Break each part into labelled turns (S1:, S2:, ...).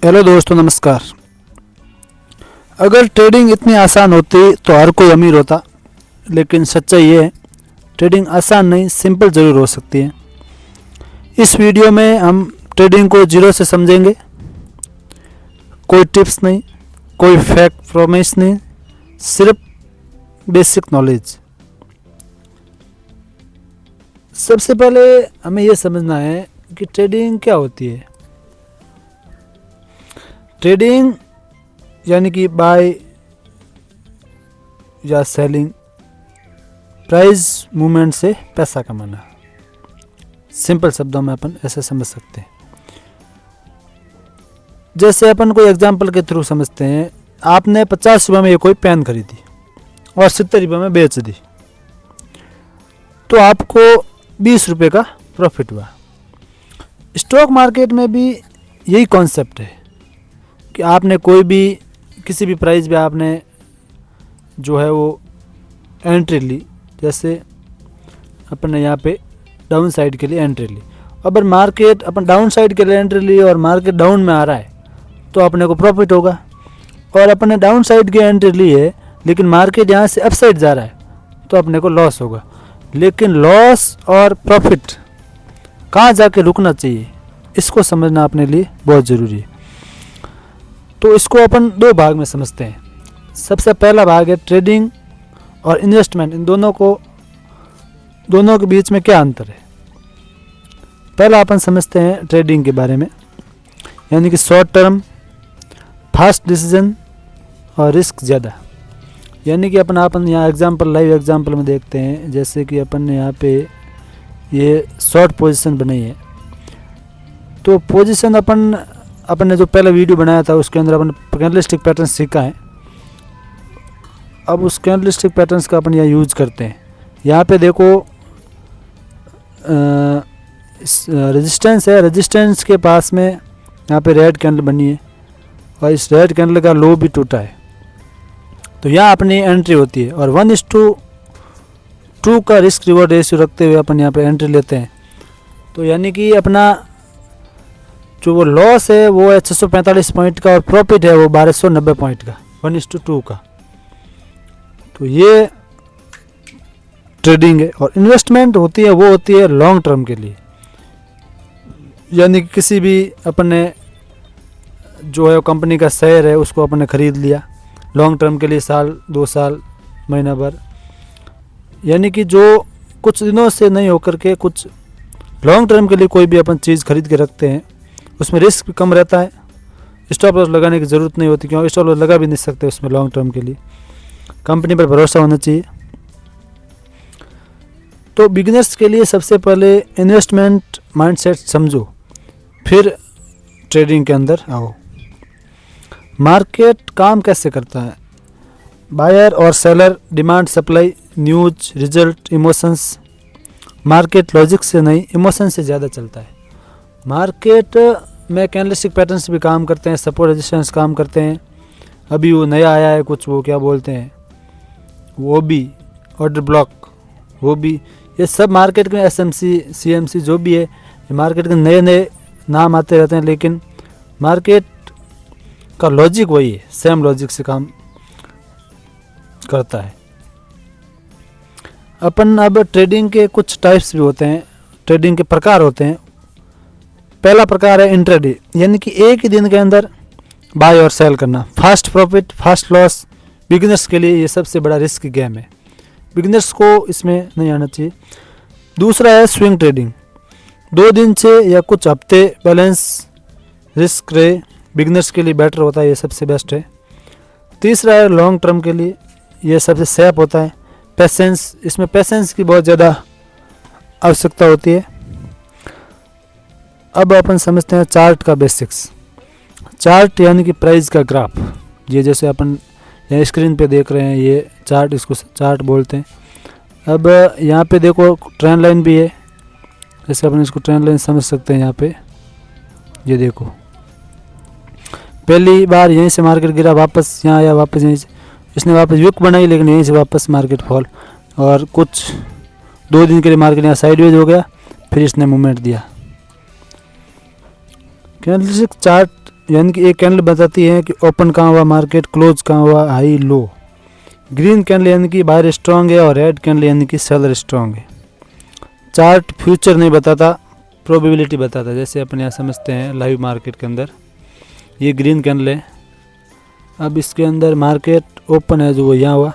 S1: Hello दोस्तों, नमस्कार। अगर ट्रेडिंग इतनी आसान होती तो हर कोई अमीर होता, लेकिन सच्चाई ये है ट्रेडिंग आसान नहीं, सिंपल ज़रूर हो सकती है। इस वीडियो में हम ट्रेडिंग को जीरो से समझेंगे। कोई टिप्स नहीं, कोई फेक प्रॉमिस नहीं, सिर्फ बेसिक नॉलेज। सबसे पहले हमें ये समझना है कि ट्रेडिंग क्या होती है। ट्रेडिंग यानी कि बाय या सेलिंग, प्राइस मूवमेंट से पैसा कमाना। सिंपल शब्दों में अपन ऐसे समझ सकते हैं। जैसे अपन कोई एग्जांपल के थ्रू समझते हैं। आपने 50 रुपये में ये कोई पेन खरीदी और 70 रुपये में बेच दी, तो आपको 20 रुपये का प्रॉफिट हुआ। स्टॉक मार्केट में भी यही कॉन्सेप्ट है कि आपने कोई भी किसी भी प्राइस पे आपने जो है वो एंट्री ली। जैसे अपन ने यहाँ पे डाउन साइड के लिए एंट्री ली, अगर मार्केट अपन डाउन साइड के लिए एंट्री ली और मार्केट डाउन में आ रहा है तो अपने को प्रॉफिट होगा। और अपन ने डाउन साइड की एंट्री ली है लेकिन मार्केट यहाँ से अप साइड जा रहा है तो अपने को लॉस होगा। लेकिन लॉस और प्रॉफिट कहाँ जाके रुकना चाहिए, इसको समझना अपने लिए बहुत ज़रूरी है। तो इसको अपन दो भाग में समझते हैं। सबसे पहला भाग है ट्रेडिंग और इन्वेस्टमेंट। इन दोनों के बीच में क्या अंतर है। पहला अपन समझते हैं ट्रेडिंग के बारे में, यानी कि शॉर्ट टर्म, फास्ट डिसीजन और रिस्क ज़्यादा। यानी कि अपन यहाँ एग्जांपल, लाइव एग्जांपल में देखते हैं। जैसे कि अपन ने यहाँ पे ये शॉर्ट पोजीशन बनाई है, तो पोजीशन अपन ने जो पहला वीडियो बनाया था उसके अंदर अपन कैंडलस्टिक पैटर्न सीखा है। अब उस कैंडलस्टिक पैटर्न्स का अपन यहाँ यूज करते हैं। यहाँ पे देखो रेजिस्टेंस है, रेजिस्टेंस के पास में यहाँ पे रेड कैंडल बनी है और इस रेड कैंडल का लो भी टूटा है, तो यहाँ अपनी एंट्री होती है। और 1:2 का रिस्क रिवॉर्ड रेशियो रखते हुए अपन यहाँ पे एंट्री लेते हैं। तो यानी कि अपना जो वो लॉस है वो है 645 पॉइंट का और प्रॉफिट है वो 1290 पॉइंट का, 1:2 का। तो ये ट्रेडिंग है। और इन्वेस्टमेंट होती है वो होती है लॉन्ग टर्म के लिए। यानी कि किसी भी अपन ने जो है कंपनी का शेयर है उसको अपन ने खरीद लिया लॉन्ग टर्म के लिए, साल, 2 साल, महीना भर। यानी कि जो कुछ दिनों से नहीं होकर के कुछ लॉन्ग टर्म के लिए कोई भी अपन चीज़ खरीद के रखते हैं, उसमें रिस्क भी कम रहता है। स्टॉप लॉस लगाने की ज़रूरत नहीं होती, क्योंकि स्टॉप लॉस लगा भी नहीं सकते उसमें लॉन्ग टर्म के लिए। कंपनी पर भरोसा होना चाहिए। तो बिगिनर्स के लिए सबसे पहले इन्वेस्टमेंट माइंडसेट समझो, फिर ट्रेडिंग के अंदर आओ। मार्केट काम कैसे करता है। बायर और seller, demand, supply, news, result, emotions. Market logic से नहीं, इमोशन से ज़्यादा चलता है। मार्केट में कैंडलस्टिक पैटर्न्स भी काम करते हैं, सपोर्ट रेजिस्टेंस काम करते हैं। अभी वो नया आया है कुछ, वो क्या बोलते हैं, वो भी ऑर्डर ब्लॉक, वो भी। ये सब मार्केट में SMC, CMC जो भी है, ये मार्केट के नए नए नाम आते रहते हैं, लेकिन मार्केट का लॉजिक वही है, सेम लॉजिक से काम करता है। अपन अब ट्रेडिंग के कुछ टाइप्स भी होते हैं, ट्रेडिंग के प्रकार होते हैं। पहला प्रकार है इंट्राडे, यानी कि एक ही दिन के अंदर बाय और सेल करना। Fast profit, fast loss. Beginners के लिए ये सबसे बड़ा रिस्क गेम है, बिगिनर्स को इसमें नहीं आना चाहिए। दूसरा है स्विंग ट्रेडिंग, 2 दिन से या कुछ हफ्ते बैलेंस रिस्क रहे, बिगिनर्स के लिए बेटर होता है, ये सबसे बेस्ट है। तीसरा है लॉन्ग टर्म के लिए, ये सबसे सेफ होता है। पेशेंस, इसमें पेशेंस की बहुत ज़्यादा आवश्यकता होती है। अब अपन समझते हैं चार्ट का बेसिक्स। चार्ट यानी कि प्राइस का ग्राफ। ये जैसे अपन यहाँ स्क्रीन पे देख रहे हैं ये चार्ट, इसको चार्ट बोलते हैं। अब यहाँ पे देखो ट्रेंड लाइन भी है, जैसे अपन इसको ट्रेंड लाइन समझ सकते हैं। यहाँ पे ये देखो, पहली बार यहीं से मार्केट गिरा, वापस यहाँ आया, वापस यहीं से इसने वापस विक बनाई, लेकिन यहीं से वापस मार्केट फॉल। और कुछ 2 दिन के लिए मार्केट यहाँ साइडवेज हो गया, फिर इसने मूवमेंट दिया। कैंडलस्टिक चार्ट यानी कि एक कैंडल बताती है कि ओपन कहाँ हुआ मार्केट, क्लोज कहाँ हुआ, हाई लो। ग्रीन कैंडल यानी कि बायर स्ट्रांग है और रेड कैंडल यानी कि सेलर स्ट्रांग है। चार्ट फ्यूचर नहीं बताता, प्रोबेबिलिटी बताता है। जैसे अपन यहाँ समझते हैं लाइव मार्केट के अंदर ये ग्रीन कैंडल है, अब इसके अंदर मार्केट ओपन है जो वो यहाँ हुआ,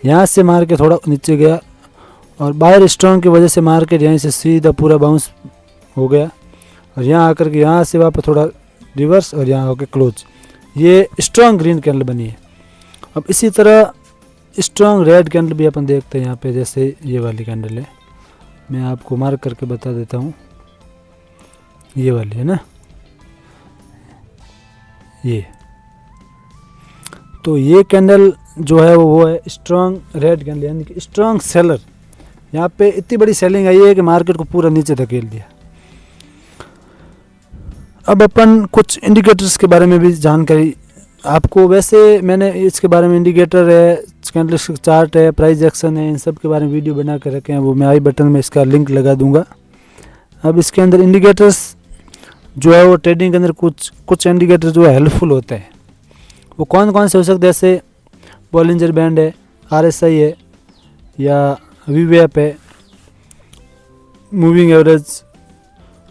S1: यहाँ से मार्केट थोड़ा नीचे गया और बायर स्ट्रांग की वजह से मार्केट यहीं से सीधा पूरा बाउंस हो गया और यहाँ आकर के यहाँ से वापस थोड़ा रिवर्स और यहाँ होकर क्लोज। ये स्ट्रांग ग्रीन कैंडल बनी है। अब इसी तरह स्ट्रांग रेड कैंडल भी अपन देखते हैं यहाँ पे, जैसे ये वाली कैंडल है, मैं आपको मार्क करके बता देता हूँ, ये वाली है ना, ये तो ये कैंडल जो है वो है स्ट्रांग रेड कैंडल यानी कि स्ट्रांग सेलर। यहाँ पे इतनी बड़ी सेलिंग आई है कि मार्केट को पूरा नीचे धकेल दिया। अब अपन कुछ इंडिकेटर्स के बारे में भी जानकारी आपको, वैसे मैंने इसके बारे में इंडिकेटर है, कैंडलस्टिक चार्ट है, प्राइस एक्शन है, इन सब के बारे में वीडियो बना कर रखे हैं, वो मैं आई बटन में इसका लिंक लगा दूंगा। अब इसके अंदर इंडिकेटर्स जो है वो ट्रेडिंग के अंदर कुछ इंडिकेटर जो है हेल्पफुल होते हैं। वो कौन कौन से हो सकते हैं, जैसे बॉलिंजर बैंड है, RSI है या VWAP है, मूविंग एवरेज,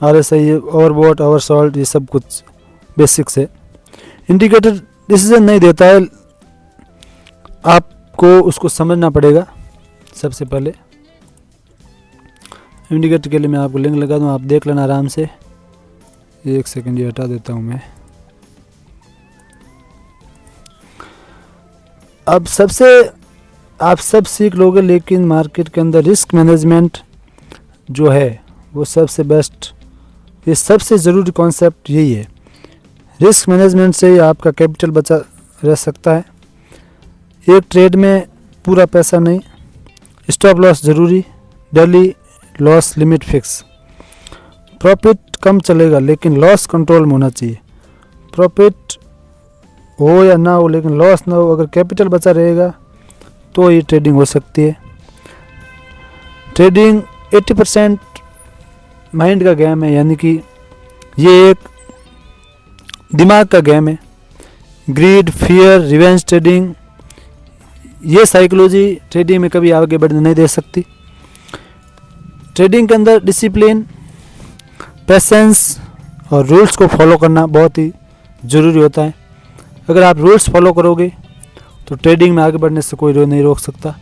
S1: RSI है, ओवरबॉट, ओवरसोल्ड, ये सब कुछ बेसिक्स है। इंडिकेटर डिसीजन नहीं देता है, आपको उसको समझना पड़ेगा सबसे पहले। इंडिकेटर के लिए मैं आपको लिंक लगा दूँ, आप देख लेना आराम से। एक सेकंड ये हटा देता हूँ मैं। अब आप सब सीख लोगे, लेकिन मार्केट के अंदर रिस्क मैनेजमेंट जो है वो सबसे बेस्ट, ये सबसे ज़रूरी कॉन्सेप्ट यही है। रिस्क मैनेजमेंट से ही आपका कैपिटल बचा रह सकता है। एक ट्रेड में पूरा पैसा नहीं, स्टॉप लॉस ज़रूरी, daily loss limit fix. Profit कम चलेगा लेकिन लॉस कंट्रोल में होना चाहिए। प्रॉफिट हो या ना हो लेकिन लॉस ना हो, अगर कैपिटल बचा रहेगा तो ये ट्रेडिंग हो सकती है। ट्रेडिंग 80% माइंड का गेम है, यानी कि ये एक दिमाग का गेम है। ग्रीड, फियर, रिवेंज ट्रेडिंग, ये साइकोलॉजी ट्रेडिंग में कभी आगे बढ़ने नहीं दे सकती। ट्रेडिंग के अंदर डिसिप्लिन, पेशेंस और रूल्स को फॉलो करना बहुत ही ज़रूरी होता है। अगर आप रूल्स फॉलो करोगे तो ट्रेडिंग में आगे बढ़ने से कोई नहीं रोक सकता।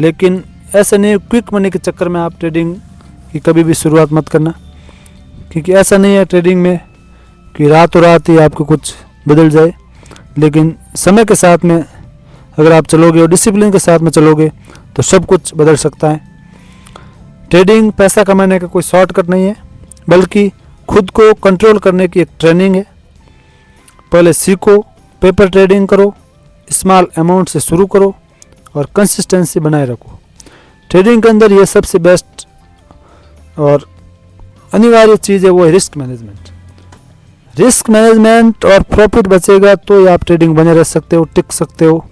S1: लेकिन ऐसा नहीं, क्विक मनी के चक्कर में आप ट्रेडिंग की कभी भी शुरुआत मत करना, क्योंकि ऐसा नहीं है ट्रेडिंग में कि रातों रात ही आपको कुछ बदल जाए। लेकिन समय के साथ में अगर आप चलोगे और डिसिप्लिन के साथ में चलोगे तो सब कुछ बदल सकता है। ट्रेडिंग पैसा कमाने का कोई शॉर्टकट नहीं है, बल्कि खुद को कंट्रोल करने की एक ट्रेनिंग है। पहले सीखो, पेपर ट्रेडिंग करो, स्मॉल अमाउंट से शुरू करो और कंसिस्टेंसी बनाए रखो। ट्रेडिंग के अंदर ये सबसे बेस्ट और अनिवार्य चीज़ है, वो है रिस्क मैनेजमेंट। रिस्क मैनेजमेंट और प्रॉफिट बचेगा तो आप ट्रेडिंग बने रह सकते हो, टिक सकते हो,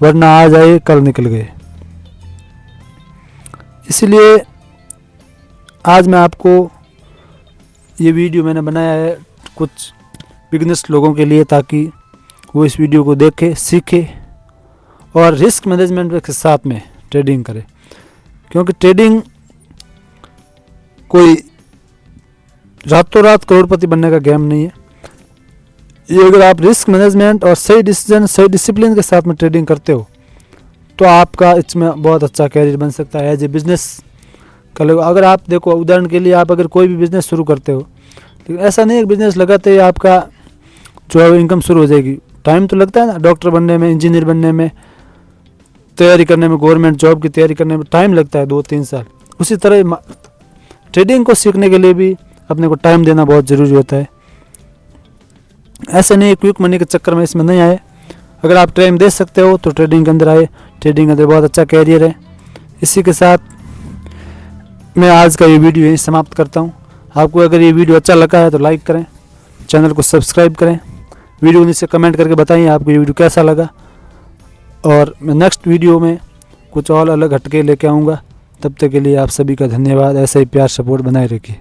S1: वरना आज आए कल निकल गए। इसलिए आज मैं आपको ये वीडियो मैंने बनाया है कुछ बिगनर्स लोगों के लिए, ताकि वो इस वीडियो को देखे, सीखे और रिस्क मैनेजमेंट के साथ में ट्रेडिंग करें। क्योंकि ट्रेडिंग कोई रातों रात करोड़पति बनने का गेम नहीं है। ये अगर आप रिस्क मैनेजमेंट और सही डिसीजन, सही डिसिप्लिन के साथ में ट्रेडिंग करते हो तो आपका इसमें बहुत अच्छा कैरियर बन सकता है, एज ए बिजनेस कर लो। अगर आप देखो, उदाहरण के लिए आप अगर कोई भी बिज़नेस शुरू करते हो, लेकिन ऐसा नहीं है कि बिज़नेस लगाते ही आपका जो है इनकम शुरू हो जाएगी। टाइम तो लगता है ना, डॉक्टर बनने में, इंजीनियर बनने में, तैयारी करने में, गवर्नमेंट जॉब की तैयारी करने में टाइम लगता है 2-3 साल। उसी तरह ट्रेडिंग को सीखने के लिए भी अपने को टाइम देना बहुत ज़रूरी होता है। ऐसे नहीं क्विक मनी के चक्कर में इसमें नहीं आए। अगर आप टाइम दे सकते हो तो ट्रेडिंग के अंदर आए। ट्रेडिंग के अंदर बहुत अच्छा कैरियर है। इसी के साथ मैं आज का ये वीडियो यहीं समाप्त करता हूँ। आपको अगर ये वीडियो अच्छा लगा है तो लाइक करें, चैनल को सब्सक्राइब करें, वीडियो को नीचे कमेंट करके बताइए आपको ये वीडियो कैसा लगा। और मैं नेक्स्ट वीडियो में कुछ और अलग हटके लेके आऊँगा। तब तक के लिए आप सभी का धन्यवाद। ऐसा ही प्यार सपोर्ट बनाए रखिए।